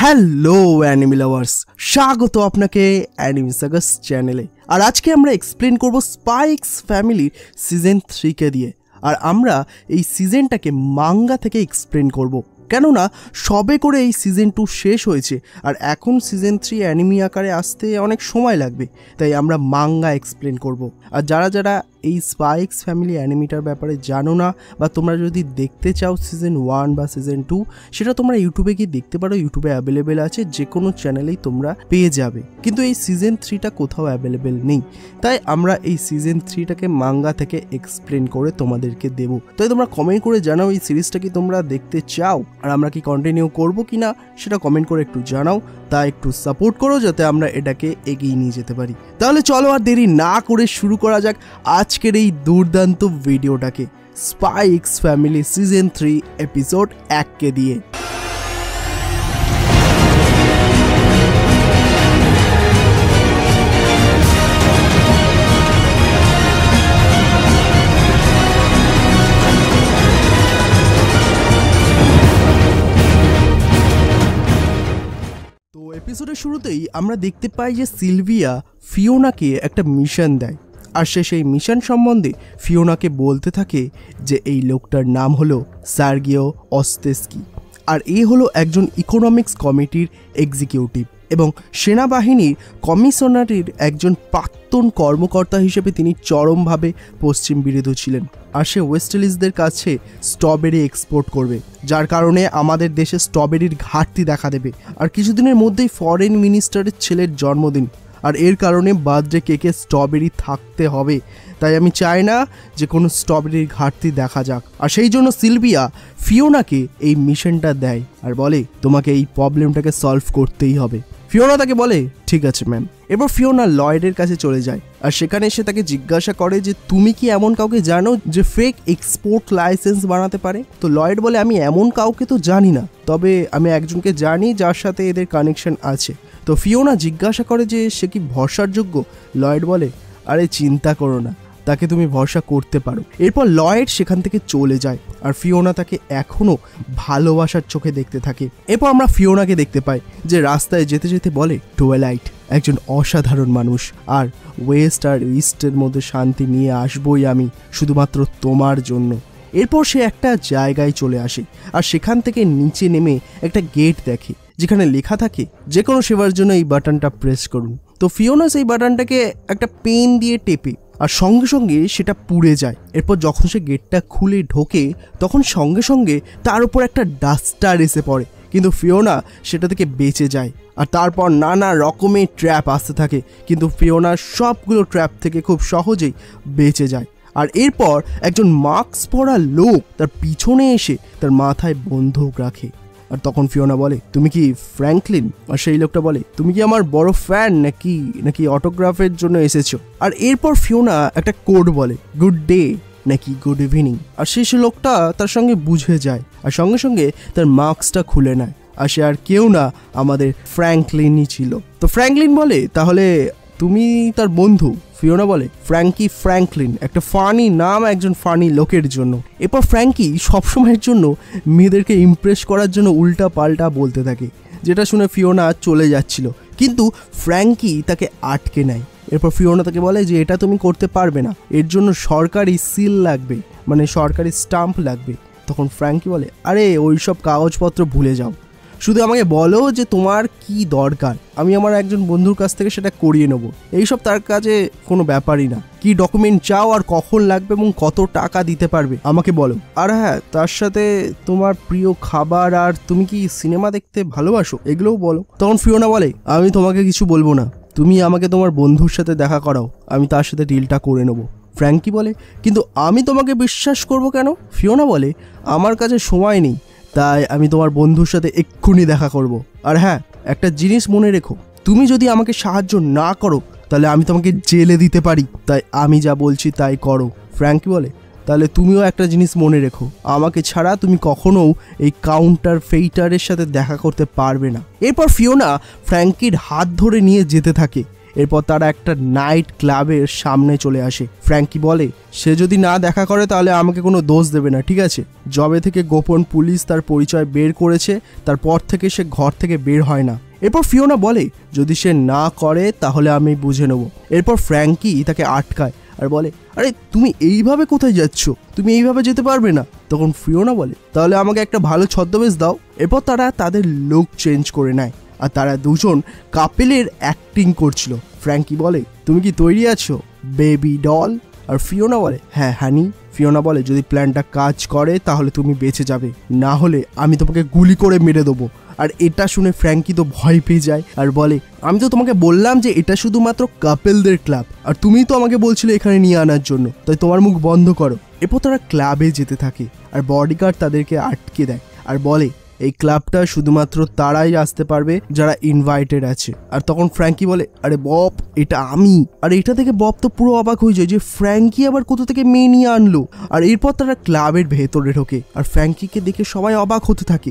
Hello enemy lovers, স্বাগত আপনাকে enemy sagas চ্যানেলে। আর আজকে আমরা এক্সপ্লেন করব স্পাই এক্স ফ্যামিলির সিজন 3কে দিয়ে। আর আমরা এই সিজনটাকে মাঙ্গা থেকে এক্সপ্লেন করব, কেননা সবে করে এই সিজন 2 শেষ হয়েছে আর এখন সিজন 3 অ্যানিমি আকারে আসতে অনেক সময় লাগবে, তাই আমরা মাঙ্গা এক্সপ্লেন করব। আর যারা যারা এই স্পাই এক্স ফ্যামিলি অ্যানিমিটার ব্যাপারে জানো না বা তোমরা যদি দেখতে চাও সিজন 1 বা সিজন 2, সেটা তোমরা ইউটিউবে গিয়ে দেখতে পারো। ইউটিউবে অ্যাভেলেবেল আছে, যে কোনো চ্যানেলেই তোমরা পেয়ে যাবে, কিন্তু এই সিজন 3টা কোথাও অ্যাভেলেবেল নেই। তাই আমরা এই সিজন 3টাকে মাঙ্গা থেকে এক্সপ্লেন করে তোমাদেরকে দেব। তাই তোমরা কমেন্ট করে জানাও এই সিরিজটা কি তোমরা দেখতে চাও আর আমরা কি কন্টিনিউ করবো কিনা, সেটা কমেন্ট করে একটু জানাও। তা একটু সাপোর্ট করো যাতে আমরা এটাকে এগিয়ে নিয়ে যেতে পারি। তাহলে চলো আর দেরি না করে শুরু করা যাক আজকের এই দুর্দান্ত ভিডিওটাকে, spy X family season 3 episode 1কে দিয়ে। এপিসোডের শুরুতেই আমরা দেখতে পাই যে সিলভিয়া ফিওনাকে একটা মিশন দেয়, আর সে সেই মিশন সম্বন্ধে ফিওনাকে বলতে থাকে যে এই লোকটার নাম হলো সার্গিও অস্তেস্কি, আর এ হলো একজন ইকোনমিক্স কমিটির এক্সিকিউটিভ এবং সেনাবাহিনীর কমিশনারের একজন প্রাক্তন কর্মকর্তা হিসেবে তিনি চরমভাবে পশ্চিম বিরোধী ছিলেন। আর সে ওয়েস্ট ইন্ডিজদের কাছে স্ট্রবেরি এক্সপোর্ট করবে, যার কারণে আমাদের দেশে স্ট্রবেরির ঘাটতি দেখা দেবে। আর কিছুদিনের মধ্যেই ফরেন মিনিস্টারের ছেলের জন্মদিন, আর এর কারণে বার্থডে কেকে স্ট্রবেরি থাকতে হবে। তাই আমি চাই না যে কোনো স্ট্রবেরির ঘাটতি দেখা যাক। আর সেই জন্য সিলভিয়া ফিওনাকে এই মিশনটা দেয় আর বলে তোমাকে এই প্রবলেমটাকে সলভ করতেই হবে। ফিওনা তাকে বলে ঠিক আছে ম্যাম। এরপর ফিওনা লয়েডের কাছে চলে যায়, আর সেখানে এসে তাকে জিজ্ঞাসা করে যে তুমি কি এমন কাউকে জানো যে ফেক এক্সপোর্ট লাইসেন্স বানাতে পারে? তো লয়েড বলে আমি এমন কাউকে তো জানি না, তবে আমি একজনকে জানি যার সাথে এদের কানেকশন আছে। তো ফিওনা জিজ্ঞাসা করে যে সে কি ভরসার যোগ্য? লয়েড বলে আরে চিন্তা করো না, তাকে তুমি ভরসা করতে পারো। এরপর লয়েড সেখান থেকে চলে যায়, আর ফিওনা তাকে এখনও ভালোবাসার চোখে দেখতে থাকে। এরপর আমরা ফিওনাকে দেখতে পাই যে রাস্তায় যেতে যেতে বলে টুয়েলাইট একজন অসাধারণ মানুষ, আর ওয়েস্ট আর ইস্টের মধ্যে শান্তি নিয়ে আসবই আমি শুধুমাত্র তোমার জন্য। এরপর সে একটা জায়গায় চলে আসে, আর সেখান থেকে নিচে নেমে একটা গেট দেখে যেখানে লেখা থাকে যে কোনো সেবার জন্য এই বাটনটা প্রেস করুন। তো ফিওনা সেই বাটনটাকে একটা পেন দিয়ে টেপে, আর সঙ্গে সঙ্গে সেটা পুড়ে যায়। এরপর যখন সে গেটটা খুলে ঢোকে তখন সঙ্গে সঙ্গে তার উপর একটা ডাস্টার এসে পড়ে, কিন্তু ফিওনা সেটা থেকে বেঁচে যায়। আর তারপর নানা রকমের ট্র্যাপ আসতে থাকে, কিন্তু ফিওনা সবগুলো ট্র্যাপ থেকে খুব সহজেই বেঁচে যায়। আর এরপর একজন মাস্ক পরা লোক তার পিছনে এসে তার মাথায় বন্দুক রাখে, আর তখন ফিওনা বলে তুমি কি ফ্র্যাঙ্কলিন? আর সেই লোকটা বলে তুমি কি আমার বড় ফ্যান নাকি অটোগ্রাফের জন্য এসেছো? আর এরপর ফিওনা একটা কোড বলে গুড ডে নাকি গুড ইভিনিং, আর সেই লোকটা তার সঙ্গে বুঝে যায় আর সঙ্গে সঙ্গে তার মাস্কটা খুলে নেয়, আর সে আর কেউ না আমাদের ফ্র্যাঙ্কলিনই ছিল। তো ফ্র্যাঙ্কলিন বলে তাহলে তুমি তার বন্ধু? ফিওনা বলে ফ্র্যাঙ্কি ফ্র্যাঙ্কলিন একটা ফানি নাম একজন ফানি লোকের জন্য। এরপর ফ্র্যাঙ্কি সবসময়ের জন্য মেয়েদেরকে ইমপ্রেস করার জন্য উল্টা পাল্টা বলতে থাকে, যেটা শুনে ফিওনা চলে যাচ্ছিল, কিন্তু ফ্র্যাঙ্কি তাকে আটকে নেয়। এরপর ফিওনা তাকে বলে যে এটা তুমি করতে পারবে না, এর জন্য সরকারি সিল লাগবে, মানে সরকারি স্টাম্প লাগবে। তখন ফ্র্যাঙ্কি বলে আরে ওইসব কাগজপত্র ভুলে যাও, শুধু আমাকে বলো যে তোমার কি দরকার, আমি আমার একজন বন্ধুর কাছ থেকে সেটা করিয়ে নেবো। এইসব তার কাছে কোনো ব্যাপারই না। কি ডকুমেন্ট চাও আর কখন লাগবে এবং কত টাকা দিতে পারবে আমাকে বলো। আর হ্যাঁ, তার সাথে তোমার প্রিয় খাবার আর তুমি কি সিনেমা দেখতে ভালোবাসো এগুলোও বলো। তখন ফিওনা বলে আমি তোমাকে কিছু বলবো না, তুমি আমাকে তোমার বন্ধুর সাথে দেখা করাও, আমি তার সাথে ডিলটা করে নেবো। ফ্র্যাঙ্কি বলে কিন্তু আমি তোমাকে বিশ্বাস করবো কেন? ফিওনা বলে আমার কাছে সময় নেই, তাই আমি তোমার বন্ধুর সাথে এক্ষুনি দেখা করব। আর হ্যাঁ, একটা জিনিস মনে রেখো, তুমি যদি আমাকে সাহায্য না করো তাহলে আমি তোমাকে জেলে দিতে পারি, তাই আমি যা বলছি তাই করো। ফ্র্যাঙ্কি বলে তাহলে তুমিও একটা জিনিস মনে রেখো, আমাকে ছাড়া তুমি কখনো এই কাউন্টার ফেইটারের সাথে দেখা করতে পারবে না। এরপর ফিওনা ফ্র্যাঙ্কির হাত ধরে নিয়ে যেতে থাকে এরপর তারা একটা নাইট ক্লাবের সামনে চলে আসে। ফ্র্যাঙ্কি বলে সে যদি না দেখা করে তাহলে আমাকে কোনো দোষ দেবে না, ঠিক আছে? জবে থেকে গোপন পুলিশ তার পরিচয় বের করেছে তারপর থেকে সে ঘর থেকে বের হয় না। এরপর ফিওনা বলে যদি সে না করে তাহলে আমি বুঝে নেব। এরপর ফ্র্যাঙ্কি তাকে আটকায় আর বলে আরে তুমি এইভাবে কোথায় যাচ্ছ, তুমি এইভাবে যেতে পারবে না। তখন ফিওনা বলে তাহলে আমাকে একটা ভালো ছদ্মবেশ দাও। এরপর তারা তাদের লুক চেঞ্জ করে নেয় আর তারা দুজন কাপেলের অ্যাক্টিং করছিল। ফ্র্যাঙ্কি বলে তুমি কি তৈরি আছো বেবি ডল? আর ফিওনা বলে হ্যাঁ হানি। ফিওনা বলে যদি প্ল্যানটা কাজ করে তাহলে তুমি বেঁচে যাবে, না হলে আমি তোমাকে গুলি করে মেরে দেবো। আর এটা শুনে ফ্র্যাঙ্কি তো ভয় পেয়ে যায় আর বলে আমি তো তোমাকে বললাম যে এটা শুধুমাত্র কাপেলদের ক্লাব, আর তুমিই তো আমাকে বলছিলে এখানে নিয়ে আনার জন্য, তাই তোমার মুখ বন্ধ করো। এরপর তারা ক্লাবে যেতে থাকে আর বডিগার্ড তাদেরকে আটকে দেয় আর বলে এই ক্লাবটা শুধুমাত্র তারাই আসতে পারবে যারা ইনভাইটেড আছে। আর তখন ফ্র্যাঙ্কি বলে আরে বব এটা আমি। আর এটা থেকে বব তো পুরো অবাক হয়ে যায় যে ফ্র্যাঙ্কি আবার কোথা থেকে মেয়ে নিয়ে আনলো। আর এরপর তারা ক্লাবের ভেতরে ঢোকে আর ফ্র্যাঙ্কিকে দেখে সবাই অবাক হতে থাকে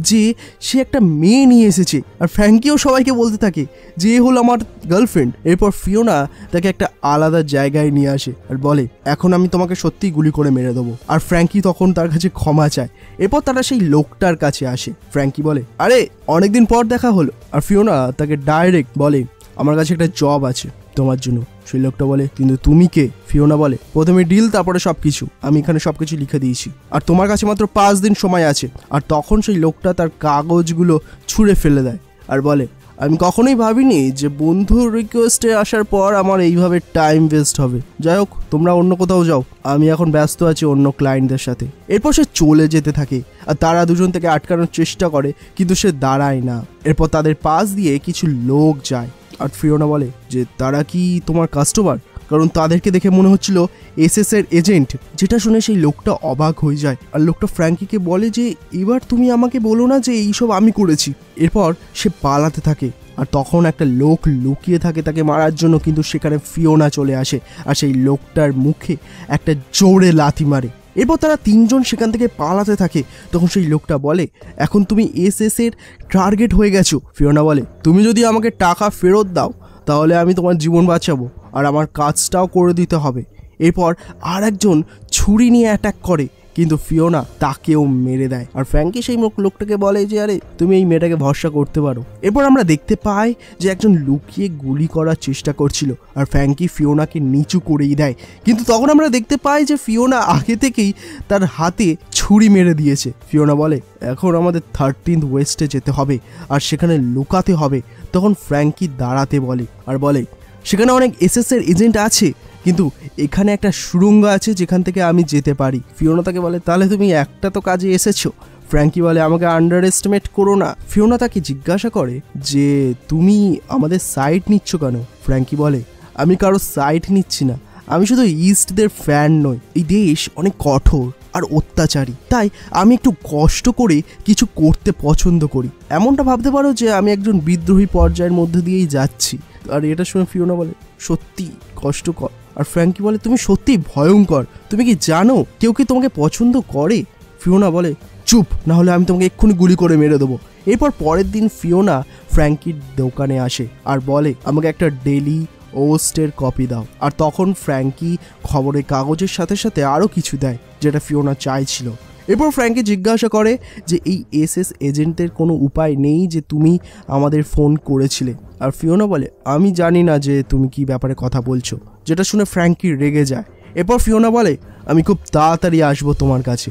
যে সে একটা মেয়ে নিয়ে এসেছে। আর ফ্র্যাঙ্কিও সবাইকে বলতে থাকে যে এ হলো আমার গার্লফ্রেন্ড। এরপর ফিওনা তাকে একটা আলাদা জায়গায় নিয়ে আসে আর বলে এখন আমি তোমাকে সত্যিই গুলি করে মেরে দেবো। আর ফ্র্যাঙ্কি তখন তার কাছে ক্ষমা চায়। এরপর তারা সেই লোকটার কাছে আসে। ফ্র্যাঙ্কি বলে আরে অনেকদিন পর দেখা হলো। আর ফিওনা তাকে ডাইরেক্ট বলে আমার কাছে একটা জব আছে তোমার জন্য। সেই লোকটা বলে কিন্তু তুমি কে? ফিওনা বলে প্রথমে ডিল তারপরে সবকিছু, আমি এখানে সবকিছু লিখে দিয়েছি আর তোমার কাছে মাত্র 5 দিন সময় আছে। আর তখন সেই লোকটা তার কাগজগুলো ছুঁড়ে ফেলে দেয় আর বলে আমি কখনোই ভাবিনি যে বন্ধুর রিকোয়েস্টে আসার পর আমার এইভাবে টাইম ওয়েস্ট হবে। যাই হোক তোমরা অন্য কোথাও যাও, আমি এখন ব্যস্ত আছি অন্য ক্লায়েন্টদের সাথে। এরপর সে চলে যেতে থাকে আর তারা দুজন থেকে আটকানোর চেষ্টা করে কিন্তু সে দাঁড়ায় না। এরপর তাদের পাশ দিয়ে কিছু লোক যায় আর ফিওনা বলে যে তারা কি তোমার কাস্টমার? কারণ তাদেরকে দেখে মনে হচ্ছিল এসএস এর এজেন্ট। যেটা শুনে সেই লোকটা অবাক হয়ে যায় আর লোকটা ফ্র্যাঙ্কিকে বলে যে এবার তুমি আমাকে বলো না যে এইসব আমি করেছি। এরপর সে পালাতে থাকে আর তখন একটা লোক লুকিয়ে থাকে তাকে মারার জন্য, কিন্তু সেখানে ফিওনা চলে আসে আর সেই লোকটার মুখে একটা জোরে লাথি মারে। এরপর তারা 3 জন সেখান থেকে পালাতে থাকে। তখন সেই লোকটা বলে এখন তুমি এসএস এর টার্গেট হয়ে গেছো। ফিওনা বলে তুমি যদি আমাকে টাকা ফেরত দাও তাহলে আমি তোমার জীবন বাঁচাবো আর আমার কাজটাও করে দিতে হবে। এরপর আর একজন ছুরি নিয়ে অ্যাটাক করে কিন্তু ফিওনা তাকেও মেরে দেয়। আর ফ্র্যাঙ্কি সেই লোকটাকে বলে যে আরে তুমি এই মেয়েটাকে ভরসা করতে পারো। এরপর আমরা দেখতে পাই যে একজন লুকিয়ে গুলি করার চেষ্টা করছিল আর ফ্র্যাঙ্কি ফিওনাকে নিচু করেই দেয়। কিন্তু তখন আমরা দেখতে পাই যে ফিওনা আগে থেকেই তার হাতে ছুরি মেরে দিয়েছে। ফিওনা বলে এখন আমাদের 13th ওয়েস্টে যেতে হবে আর সেখানে লুকাতে হবে। তখন ফ্র্যাঙ্কি দাঁড়াতে বলে আর বলে সেখানে অনেক এসএস এর এজেন্ট আছে কিন্তু এখানে একটা সুড়ঙ্গ আছে যেখান থেকে আমি যেতে পারি। ফিওনা তাকে বলে তাহলে তুমি একটা তো কাজে এসেছো। ফ্র্যাঙ্কি বলে আমাকে আন্ডার এস্টিমেট করো না। ফিওনা তাকে জিজ্ঞাসা করে যে তুমি আমাদের সাইড নিচ্ছ কেন? ফ্র্যাঙ্কি বলে আমি কারো সাইড নিচ্ছি না, আমি শুধু ইস্টদের ফ্যান নই। এই দেশ অনেক কঠোর আর অত্যাচারী, তাই আমি একটু কষ্ট করে কিছু করতে পছন্দ করি। এমনটা ভাবতে পারো যে আমি একজন বিদ্রোহী পর্যায়ের মধ্যে দিয়েই যাচ্ছি। আর এটা শুনে ফিওনা বলে সত্যি কষ্টকর। আর ফ্র্যাঙ্কি বলে তুমি সত্যিই ভয়ঙ্কর, তুমি কি জানো কেউ কি তোমাকে পছন্দ করে? ফিওনা বলে চুপ, না হলে আমি তোমাকে এক্ষুনি গুলি করে মেরে দেবো। এরপর পরের দিন ফিওনা ফ্র্যাঙ্কির দোকানে আসে আর বলে আমাকে একটা ডেলি ওস্টের কপি দাও। আর তখন ফ্র্যাঙ্কি খবরের কাগজের সাথে সাথে আরও কিছু দেয় যেটা ফিওনা চাইছিল। এরপর ফ্র্যাঙ্কি জিজ্ঞাসা করে যে এই এসএস এজেন্টের কোনো উপায় নেই যে তুমি আমাদের ফোন করেছিলে? আর ফিওনা বলে আমি জানি না যে তুমি কি ব্যাপারে কথা বলছো। যেটা শুনে ফ্র্যাঙ্কি রেগে যায়। এরপর ফিওনা বলে আমি খুব তাড়াতাড়ি আসবো তোমার কাছে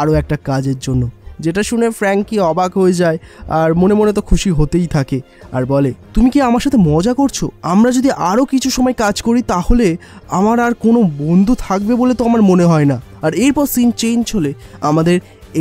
আরও একটা কাজের জন্য। যেটা শুনে ফ্র্যাঙ্কি অবাক হয়ে যায় আর মনে মনে তো খুশি হতেই থাকে আর বলে তুমি কি আমার সাথে মজা করছো? আমরা যদি আরও কিছু সময় কাজ করি তাহলে আমার আর কোনো বন্ধু থাকবে বলে তো আমার মনে হয় না। আর এরপর সিন চেঞ্জ হলে আমাদের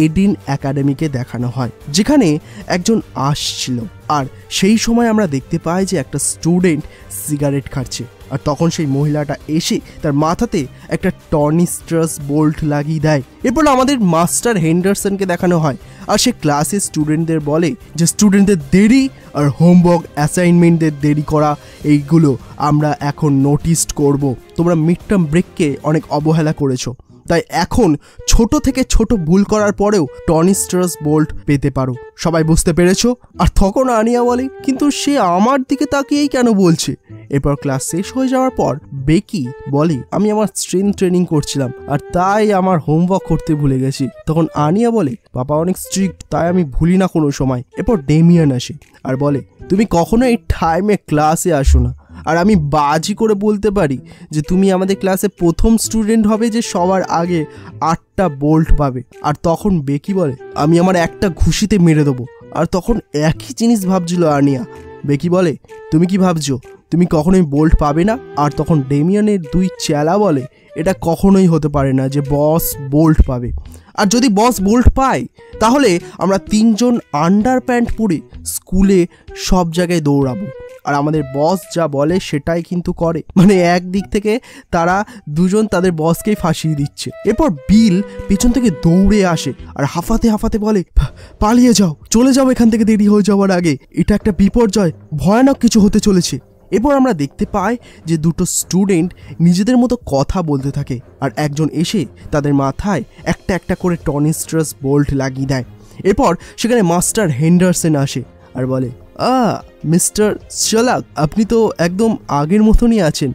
এডিন একাডেমিকে দেখানো হয় যেখানে একজন আসছিল। আর সেই সময় আমরা দেখতে পাই যে একটা স্টুডেন্ট সিগারেট খাচ্ছে। আর তখন সেই মহিলাটা এসে তার মাথাতে একটা টর্নিস্ট্রাস বোল্ট লাগিয়ে দেয়। এরপর আমাদের মাস্টার হেন্ডারসনকে দেখানো হয় আর সে ক্লাসে স্টুডেন্টদের বলে যে স্টুডেন্টদের দেরি আর হোমওয়ার্ক অ্যাসাইনমেন্টদের দেরি করা এইগুলো আমরা এখন নোটিস করব। তোমরা মিড টার্ম ব্রেককে অনেক অবহেলা করেছো, তাই এখন ছোট থেকে ছোট ভুল করার পরেও টনি স্ট্রাস বোল্ট পেতে পারো। সবাই বুঝতে পেরেছো? আর তখন আনিয়া বলে, কিন্তু সে আমার দিকে তাকিয়েই কেন বলছে? এরপর ক্লাস শেষ হয়ে যাওয়ার পর বেকি বলে, আমি আমার স্ট্রেংথ ট্রেনিং করছিলাম আর তাই আমার হোমওয়ার্ক করতে ভুলে গেছি। তখন আনিয়া বলে, বাবা অনেক স্ট্রিক্ট, তাই আমি ভুলি না কোনো সময়। এরপর ডেমিয়ান আসে আর বলে, তুমি কখনো এই টাইমে ক্লাসে আসো না, আর আমি বাজি করে বলতে পারি যে তুমি আমাদের ক্লাসে প্রথম স্টুডেন্ট হবে যে সবার আগে 8টা বোল্ট পাবে। আর তখন বেকি বলে, আমি আমার একটা ঘুষিতে মেরে দেবো। আর তখন একই জিনিস ভাবছিল আনিয়া। বেকি বলে, তুমি কি ভাবছো তুমি কখনোই বোল্ট পাবে না? আর তখন ডেমিয়ানের 2 চেলা বলে, এটা কখনোই হতে পারে না যে বস বোল্ট পাবে। আর যদি বস বোল্ট পায় তাহলে আমরা 3জন আন্ডার প্যান্ট পরে স্কুলে সব জায়গায় দৌড়াবো। আর আমাদের বস যা বলে সেটাই কিন্তু করে। মানে একদিক থেকে তারা দুজন তাদের বসকেই ফাঁসিয়ে দিচ্ছে। এরপর বিল পেছন থেকে দৌড়ে আসে আর হাঁফাতে হাঁফাতে বলে, পালিয়ে যাও, চলে যাও এখান থেকে দেরি হয়ে যাওয়ার আগে, এটা একটা বিপর্যয়, ভয়ানক কিছু হতে চলেছে। এরপর আমরা দেখতে পাই যে 2টো স্টুডেন্ট নিজেদের মতো কথা বলতে থাকে আর একজন এসে তাদের মাথায় একটা একটা করে টনি স্ট্রাস বোল্ট লাগিয়ে দেয়। এরপর সেখানে মাস্টার হেন্ডারসন আসে আর বলে, মিস্টার শার্লক, আপনি তো একদম আগের মতনই আছেন।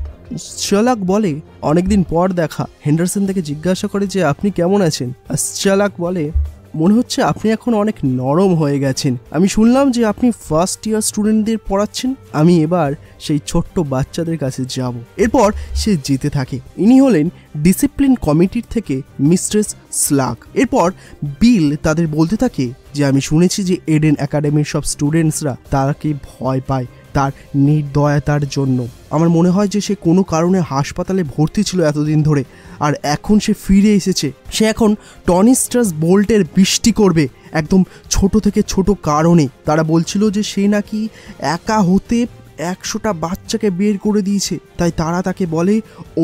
শার্লক বলে, অনেকদিন পর দেখা। হেন্ডারসন থেকে জিজ্ঞাসা করে যে আপনি কেমন আছেন। আর শার্লক বলে, মনে হচ্ছে আপনি এখন অনেক নরম হয়ে গেছেন। আমি শুনলাম যে আপনি ফার্স্ট ইয়ার স্টুডেন্টদের পড়াচ্ছেন। আমি এবার সেই ছোট্ট বাচ্চাদের কাছে যাব। এরপর সে যেতে থাকে। ইনি হলেন ডিসিপ্লিন কমিটির থেকে মিস্ট্রেস স্লাগ। এরপর বিল তাদের বলতে থাকে যে আমি শুনেছি যে এডেন একাডেমির সব স্টুডেন্টসরা তাকে ভয় পায় তার নির্দয়তার জন্য। আমার মনে হয় যে সে কোনো কারণে হাসপাতালে ভর্তি ছিল এতদিন ধরে, আর এখন সে ফিরে এসেছে। সে এখন টনি স্ট্রাস বোল্টের বৃষ্টি করবে একদম ছোট থেকে ছোট কারণে। তারা বলছিল যে সে নাকি একা হতে 100টা বাচ্চাকে বের করে দিয়েছে, তাই তারা তাকে বলে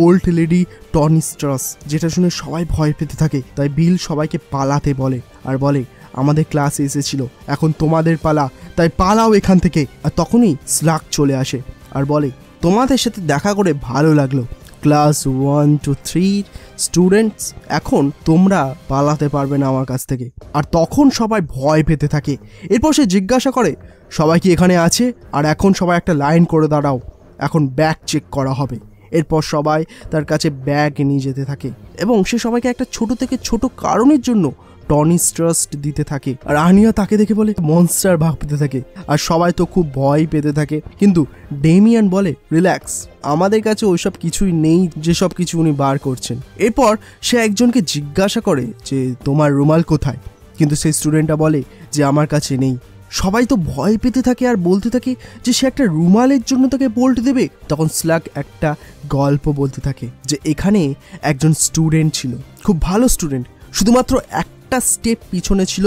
ওল্ড লেডি টনি স্ট্রাস, যেটা শুনে সবাই ভয় পেতে থাকে। তাই বিল সবাইকে পালাতে বলে আর বলে, আমাদের ক্লাসে এসেছিল, এখন তোমাদের পালা, তাই পালাও এখান থেকে। আর তখনই স্লাগ চলে আসে আর বলে, তোমাদের সাথে দেখা করে ভালো লাগলো, ক্লাস 1 to 3 স্টুডেন্টস, এখন তোমরা পালাতে পারবে না আমার কাছ থেকে। আর তখন সবাই ভয় পেতে থাকে। এরপর সে জিজ্ঞাসা করে, সবাই কি এখানে আছে? আর এখন সবাই একটা লাইন করে দাঁড়াও, এখন ব্যাগ চেক করা হবে। এরপর সবাই তার কাছে ব্যাগ নিয়ে যেতে থাকে এবং সে সবাইকে একটা ছোট থেকে ছোট কারণের জন্য টনি স্ট্রাস দিতে থাকে। আর আনিয়া তাকে দেখে বলে মনস্টার ভাবতে থাকে আর সবাই তো খুব ভয় পেতে থাকে। কিন্তু ডেমিয়ান বলে, রিল্যাক্স, আমাদের কাছে ওইসব কিছুই নেই যেসব কিছু উনি বার করছেন। এরপর সে একজনকে জিজ্ঞাসা করে যে তোমার রুমাল কোথায়? কিন্তু সেই স্টুডেন্টটা বলে যে আমার কাছে নেই। সবাই তো ভয় পেতে থাকে আর বলতে থাকে যে সে একটা রুমালের জন্য তাকে বোল্ট দেবে। তখন স্লাগ একটা গল্প বলতে থাকে যে এখানে একজন স্টুডেন্ট ছিল, খুব ভালো স্টুডেন্ট, শুধুমাত্র একটা স্টেপ পিছনে ছিল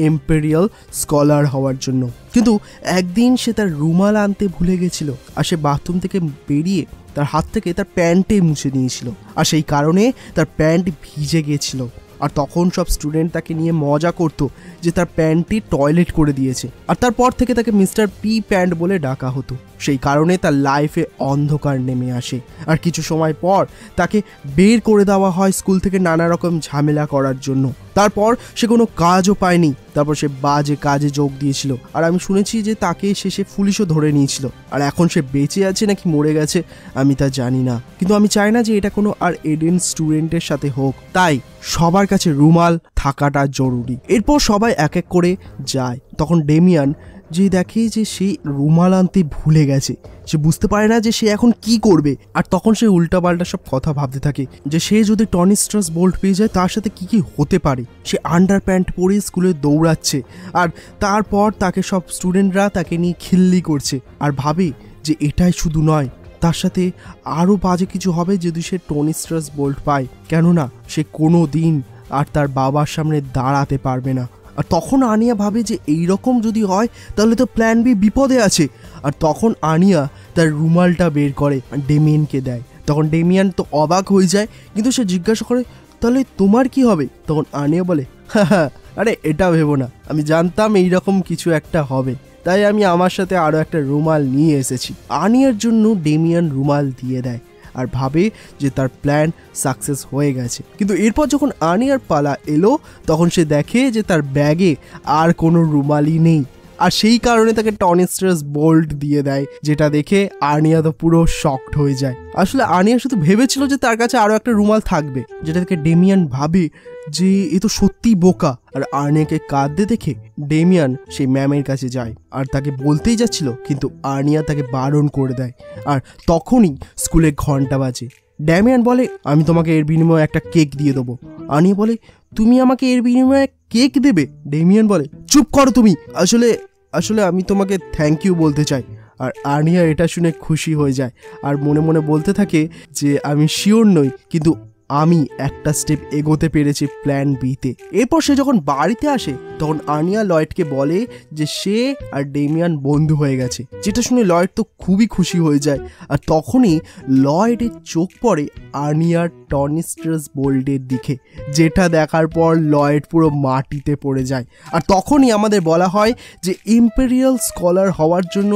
এম্পেরিয়াল স্কলার হওয়ার জন্য। কিন্তু একদিন সে তার রুমাল আনতে ভুলে গেছিল আর সে বাথরুম থেকে বেরিয়ে তার হাত থেকে তার প্যান্টে মুছে নিয়েছিল আর সেই কারণে তার প্যান্ট ভিজে গিয়েছিল। আর তখন সব স্টুডেন্ট তাকে নিয়ে মজা করতো যে তার প্যান্টটি টয়লেট করে দিয়েছে। আর তারপর থেকে তাকে মিস্টার পি প্যান্ট বলে ডাকা হতো। সেই কারণে তার লাইফে অন্ধকার নেমে আসে। আর কিছু সময় পর তাকে বের করে দেওয়া হয় স্কুল থেকে নানা রকম ঝামেলা করার জন্য। তারপর সে কোনো কাজও পায়নি। তারপর সে বাজে কাজে যোগ দিয়েছিল আর আমি শুনেছি যে তাকে শেষে পুলিশও ধরে নিয়েছিল। আর এখন সে বেঁচে আছে নাকি মরে গেছে আমি তা জানি না, কিন্তু আমি চাই না যে এটা কোনো আর এডেন স্টুডেন্টের সাথে হোক, তাই সবার কাছে রুমাল থাকাটা জরুরি। এরপর সবাই এক এক করে যায়। তখন ডেমিয়ান যে দেখে যে সে রুমাল আনতে ভুলে গেছে, সে বুঝতে পারে না যে সে এখন কি করবে। আর তখন সে উল্টাপাল্টা সব কথা ভাবতে থাকে যে সে যদি টনি স্ট্রাস বোল্ট পেয়ে যায় তার সাথে কি কি হতে পারে। সে আন্ডার প্যান্ট পরে স্কুলে দৌড়াচ্ছে আর তারপর তাকে সব স্টুডেন্টরা তাকে নিয়ে খিল্লি করছে আর ভাবে যে এটাই শুধু নয়, তার সাথে আরও বাজে কিছু হবে যদি সে টনি স্ট্রাস বোল্ট পায়, কেননা সে কোনো দিন আর তার বাবার সামনে দাঁড়াতে পারবে না। আর তখন আনিয়া ভাবে যে এইরকম যদি হয় তাহলে তো প্ল্যান বি বিপদে আছে। আর তখন আনিয়া তার রুমালটা বের করে ডেমিয়ানকে দেয়। তখন ডেমিয়ান তো অবাক হয়ে যায়, কিন্তু সে জিজ্ঞাসা করে তাহলে তোমার কি হবে? তখন আনিয়া বলে, হ্যাঁ, আরে এটা ভেবো না, আমি জানতাম এইরকম কিছু একটা হবে, তাই আমি আমার সাথে আরও একটা রুমাল নিয়ে এসেছি। আনিয়ার জন্য ডেমিয়ান রুমাল দিয়ে দেয় আর ভাবে যে তার প্ল্যান সাকসেস হয়ে গেছে। কিন্তু এরপর যখন আর্নিয়ার পালা এলো তখন সে দেখে যে তার ব্যাগে আর কোনো রুমালই নেই, আর সেই কারণে তাকে টনি স্টার্স বোল্ট দিয়ে দেয়, যেটা দেখে আর্নিয়া তো পুরো শকড হয়ে যায়। আসলে আর্নিয়া শুধু ভেবেছিল যে তার কাছে আরও একটা রুমাল থাকবে, যেটা থেকে ডেমিয়ান ভাবে যে এ তো সত্যিই বোকা। আর আর্নিয়াকে কাঁদতে দেখে ডেমিয়ান সেই ম্যামের কাছে যায় আর তাকে বলতেই যাচ্ছিল, কিন্তু আর্নিয়া তাকে বারণ করে দেয়। আর তখনই স্কুলে ঘন্টা বাজে। ডেমিয়ান বলে, আমি তোমাকে এর বিনিময়ে একটা কেক দিয়ে দেবো। আর্নিয়া বলে, তুমি আমাকে এর বিনিময়ে কেক দেবে? ডেমিয়ান বলে, চুপ করো তুমি, আসলে আমি তোমাকে থ্যাংক ইউ বলতে চাই। আর আর্নিয়া এটা শুনে খুশি হয়ে যায় আর মনে মনে বলতে থাকে যে আমি শিওর নই, কিন্তু আমি একটা স্টেপ এগোতে পেরেছি প্ল্যান বিতে। এরপর সে যখন বাড়িতে আসে তখন আর্নিয়া লয়েডকে বলে যে সে আর ডেমিয়ান বন্ধু হয়ে গেছে, যেটা শুনে লয়েড তো খুবই খুশি হয়ে যায়। আর তখনই লয়েডের চোখ পড়ে আর্নিয়ার টনি স্টার্স বোল্টের দিকে, যেটা দেখার পর লয়েড পুরো মাটিতে পড়ে যায়। আর তখনই আমাদের বলা হয় যে ইম্পেরিয়াল স্কলার হওয়ার জন্য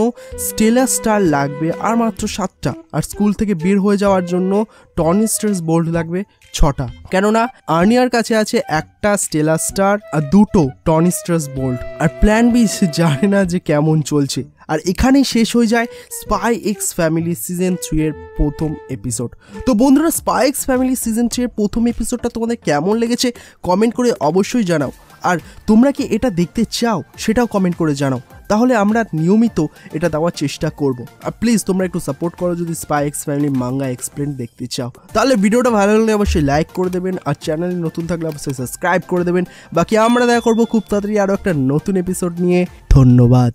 স্টেলার স্টার লাগবে আর মাত্র 7টা, আর স্কুল থেকে বের হয়ে যাওয়ার জন্য টনি স্টার্স বোল্ট লাগবে 6টা, কেননা আর্নিয়ার কাছে আছে একটা স্টেলার স্টার আর 2টো টনি স্টার্স বোল্ট। আর প্ল্যান বি জানে না যে কেমন চলছে। আর এখানেই শেষ হয়ে যায় স্পাই এক্স ফ্যামিলি সিজন 3 এর প্রথম এপিসোড। তো বন্ধুরা, স্পাই এক্স ফ্যামিলি সিজন 3 এর প্রথম এপিসোডটা তোমাদের কেমন লেগেছে কমেন্ট করে অবশ্যই জানাও। আর তোমরা কি এটা দেখতে চাও সেটাও কমেন্ট করে জানাও, তাহলে আমরা নিয়মিত এটা দেওয়ার চেষ্টা করব। আর প্লিজ তোমরা একটু সাপোর্ট করো যদি spy X family manga explain দেখতে চাও। তাহলে ভিডিওটা ভালো লাগলে অবশ্যই লাইক করে দেবেন, আর চ্যানেলে নতুন থাকলে অবশ্যই সাবস্ক্রাইব করে দেবেন। বাকি আমরা দেখা করবো খুব তাড়াতাড়ি আরও একটা নতুন এপিসোড নিয়ে। ধন্যবাদ।